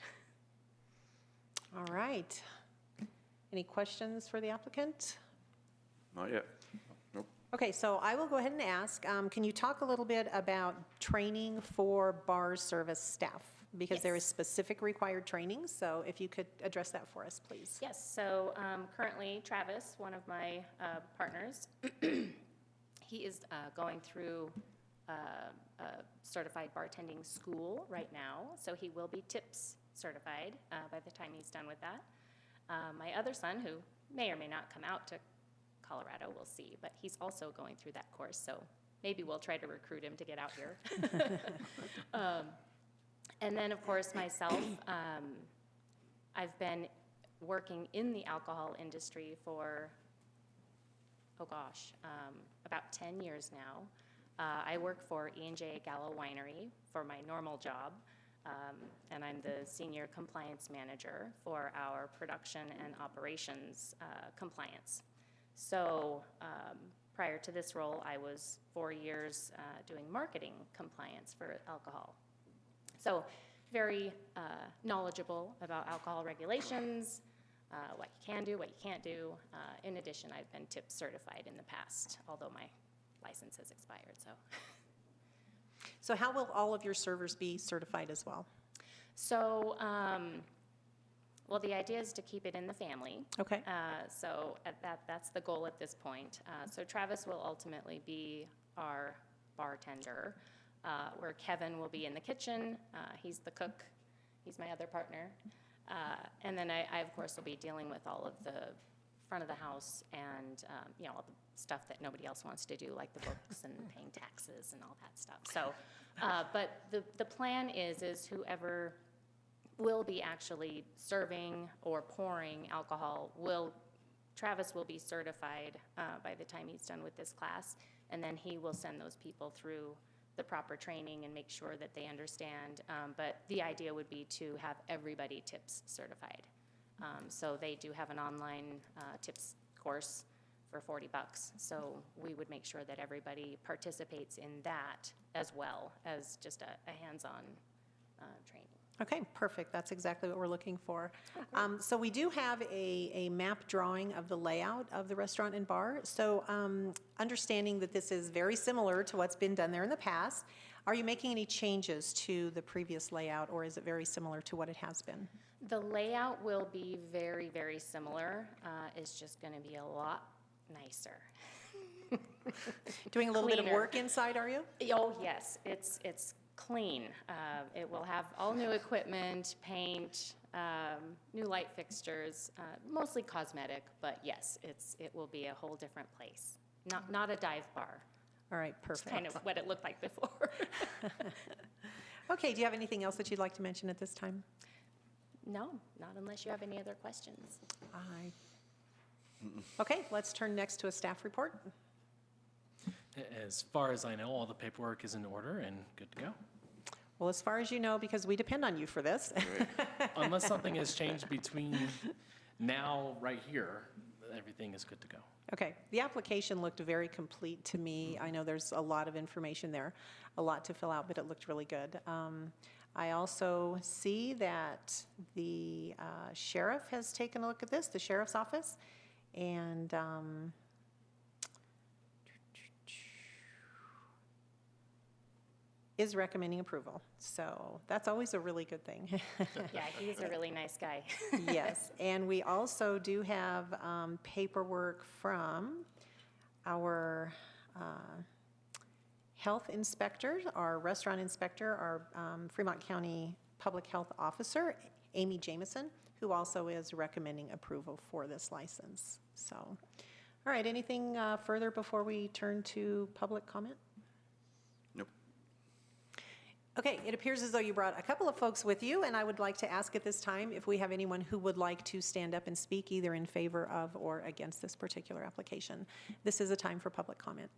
[SPEAKER 1] All right. Any questions for the applicant?
[SPEAKER 3] Not yet. Nope.
[SPEAKER 1] Okay, so I will go ahead and ask, can you talk a little bit about training for bar service staff? Because there is
[SPEAKER 12] Yes.
[SPEAKER 1] specific required training, so if you could address that for us, please.
[SPEAKER 12] Yes, so currently Travis, one of my partners, he is going through a certified bartending school right now, so he will be TIPS certified by the time he's done with that. My other son, who may or may not come out to Colorado, we'll see, but he's also going through that course, so maybe we'll try to recruit him to get out here. And then, of course, myself, I've been working in the alcohol industry for, about 10 years now. I work for E&J Gallo Winery for my normal job, and I'm the senior compliance manager for our production and operations compliance. So prior to this role, I was 4 years doing marketing compliance for alcohol. So very knowledgeable about alcohol regulations, what you can do, what you can't do. In addition, I've been TIPS certified in the past, although my license has expired, so.
[SPEAKER 1] So how will all of your servers be certified as well?
[SPEAKER 12] So, well, the idea is to keep it in the family.
[SPEAKER 1] Okay.
[SPEAKER 12] So that's the goal at this point. So Travis will ultimately be our bartender, where Kevin will be in the kitchen. He's the cook. He's my other partner. And then I, of course, will be dealing with all of the front of the house and, all the stuff that nobody else wants to do, like the books and paying taxes and all that stuff. So, but the plan is whoever will be actually serving or pouring alcohol Travis will be certified by the time he's done with this class, and then he will send those people through the proper training and make sure that they understand. But the idea would be to have everybody tips certified. So they do have an online tips course for $40. So we would make sure that everybody participates in that as well as just a hands-on training.
[SPEAKER 1] Okay, perfect. That's exactly what we're looking for. So we do have a map drawing of the layout of the restaurant and bar. So understanding that this is very similar to what's been done there in the past, are you making any changes to the previous layout, or is it very similar to what it has been?
[SPEAKER 12] The layout will be very, very similar. It's just going to be a lot nicer.
[SPEAKER 1] Doing a little bit of
[SPEAKER 12] Cleaner.
[SPEAKER 1] work inside, are you?
[SPEAKER 12] Oh, yes, it's clean. It will have all new equipment, paint, new light fixtures, mostly cosmetic, but yes, it will be a whole different place. Not a dive bar.
[SPEAKER 1] All right,
[SPEAKER 12] It's
[SPEAKER 1] perfect.
[SPEAKER 12] kind of what it looked like before.
[SPEAKER 1] Okay, do you have anything else that you'd like to mention at this time?
[SPEAKER 12] No, not unless you have any other questions.
[SPEAKER 1] Okay, let's turn next to a staff report.
[SPEAKER 2] As far as I know, all the paperwork is in order and good to go.
[SPEAKER 1] Well, as far as you know, because we depend on you for this.
[SPEAKER 2] Unless something has changed between now, right here, everything is good to go.
[SPEAKER 1] Okay, the application looked very complete to me. I know there's a lot of information there, a lot to fill out, but it looked really good. I also see that the sheriff has taken a look at this, the sheriff's office, and is recommending approval. So that's always a really good thing.
[SPEAKER 12] Yeah, he's a really nice guy.
[SPEAKER 1] Yes, and we also do have paperwork from our health inspector, our restaurant inspector, our Fremont County Public Health Officer, Amy Jameson, who also is recommending approval for this license. So, all right, anything further before we turn to public comment?
[SPEAKER 3] Nope.
[SPEAKER 1] Okay, it appears as though you brought a couple of folks with you, and I would like to ask at this time if we have anyone who would like to stand up and speak either in favor of or against this particular application. This is a time for public comment.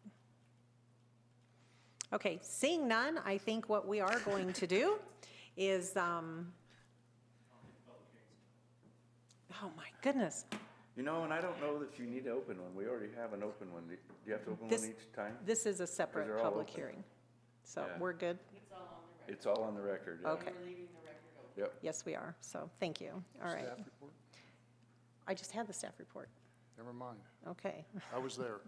[SPEAKER 1] Okay, seeing none, I think what we are going to do is, oh my goodness.
[SPEAKER 3] You know, and I don't know that you need to open one. We already have an open one. Do you have to open
[SPEAKER 1] This-
[SPEAKER 3] one each time?
[SPEAKER 1] This is a separate
[SPEAKER 3] they're all
[SPEAKER 1] public
[SPEAKER 3] open?
[SPEAKER 1] hearing. So
[SPEAKER 3] Yeah.
[SPEAKER 1] we're good?
[SPEAKER 3] It's all on the record. Yeah.
[SPEAKER 1] Okay.
[SPEAKER 3] Yep.
[SPEAKER 1] Yes, we are. So thank you. All right.
[SPEAKER 5] Staff report?
[SPEAKER 1] I just had the staff report.
[SPEAKER 5] Never mind.
[SPEAKER 1] Okay.
[SPEAKER 5] I was there.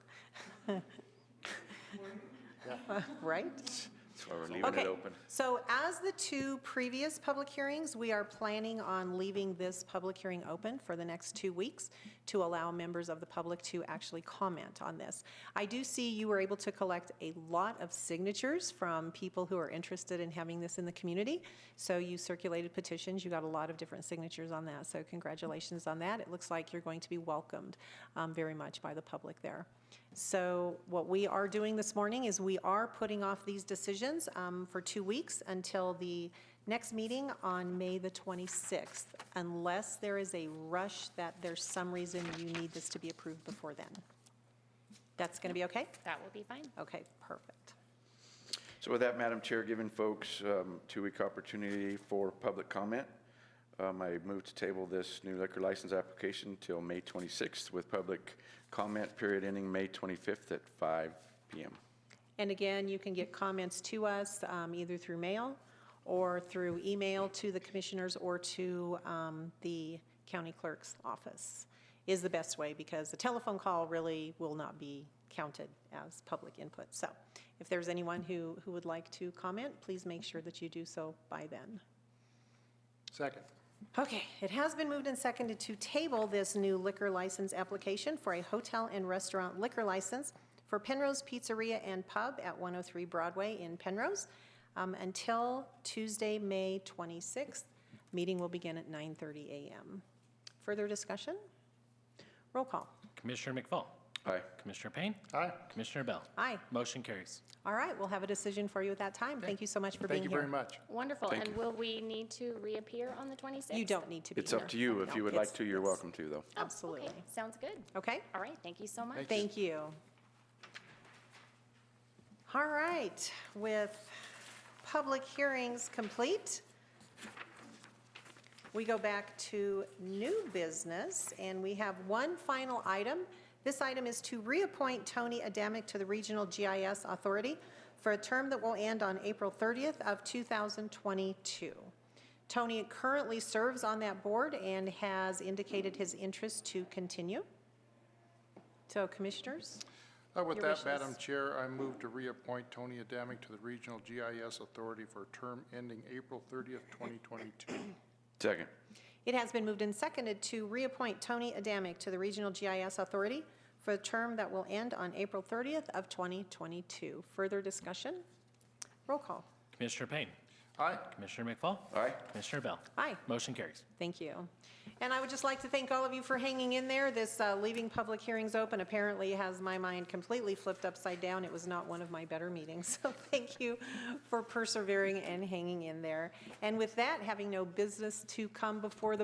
[SPEAKER 1] Right?
[SPEAKER 3] That's why we're leaving
[SPEAKER 1] Okay,
[SPEAKER 3] it open.
[SPEAKER 1] so as the two previous public hearings, we are planning on leaving this public hearing open for the next 2 weeks to allow members of the public to actually comment on this. I do see you were able to collect a lot of signatures from people who are interested in having this in the community. So you circulated petitions, you got a lot of different signatures on that, so congratulations on that. It looks like you're going to be welcomed very much by the public there. So what we are doing this morning is we are putting off these decisions for 2 weeks until the next meeting on May the 26th, unless there is a rush that there's some reason you need this to be approved before then. That's going to be okay?
[SPEAKER 12] That will be fine.
[SPEAKER 1] Okay, perfect.
[SPEAKER 3] So with that, Madam Chair, giving folks 2-week opportunity for public comment, I move to table this new liquor license application till May 26th with public comment period ending May 25th at 5 p.m.
[SPEAKER 1] And again, you can get comments to us either through mail or through email to the commissioners or to the county clerk's office is the best way, because the telephone call really will not be counted as public input. So if there's anyone who would like to comment, please make sure that you do so by then.
[SPEAKER 5] Second.
[SPEAKER 1] Okay, it has been moved and seconded to table this new liquor license application for a hotel and restaurant liquor license for Penrose Pizzeria and Pub at 103 Broadway in Penrose until Tuesday, May 26th. Meeting will begin at 9:30 a.m. Further discussion? Roll call.
[SPEAKER 2] Commissioner McFall.
[SPEAKER 3] Aye.
[SPEAKER 2] Commissioner Payne.
[SPEAKER 5] Aye.
[SPEAKER 2] Commissioner Bell.
[SPEAKER 1] Aye.
[SPEAKER 2] Motion carries.
[SPEAKER 1] All right, we'll have a decision for you at that time. Thank you so much for being
[SPEAKER 5] Thank
[SPEAKER 1] here.
[SPEAKER 5] you very much.
[SPEAKER 12] Wonderful.
[SPEAKER 3] Thank
[SPEAKER 12] And
[SPEAKER 3] you.
[SPEAKER 12] will we need to reappear on the 26th?
[SPEAKER 1] You don't need to be
[SPEAKER 3] It's up
[SPEAKER 1] here.
[SPEAKER 3] to you. If
[SPEAKER 1] No,
[SPEAKER 3] you would
[SPEAKER 1] it's-
[SPEAKER 3] like to, you're
[SPEAKER 1] yes.
[SPEAKER 3] welcome to, though.
[SPEAKER 12] Oh,
[SPEAKER 1] Absolutely.
[SPEAKER 12] okay. Sounds good.
[SPEAKER 1] Okay?
[SPEAKER 12] All right, thank you so much.
[SPEAKER 1] Thank you. All right, with public hearings complete, we go back to new business, and we have one final item. This item is to reappoint Tony Adamick to the Regional GIS Authority for a term that will end on April 30th of 2022. Tony currently serves on that board and has indicated his interest to continue. So, Commissioners?
[SPEAKER 5] With
[SPEAKER 1] Your
[SPEAKER 5] that, Madam
[SPEAKER 1] wishes.
[SPEAKER 5] Chair, I move to reappoint Tony Adamick to the Regional GIS Authority for a term ending April 30th, 2022.
[SPEAKER 3] Second.
[SPEAKER 1] It has been moved and seconded to reappoint Tony Adamick to the Regional GIS Authority for a term that will end on April 30th of 2022. Further discussion? Roll call.
[SPEAKER 2] Commissioner Payne.
[SPEAKER 5] Aye.
[SPEAKER 2] Commissioner McFall.
[SPEAKER 3] Aye.
[SPEAKER 2] Commissioner Bell.
[SPEAKER 1] Aye.
[SPEAKER 2] Motion carries.
[SPEAKER 1] Thank you. And I would just like to thank all of you for hanging in there. This leaving public hearings open apparently has my mind completely flipped upside down. It was not one of my better meetings. So thank you for persevering and hanging in there. And with that, having no business to come before the board,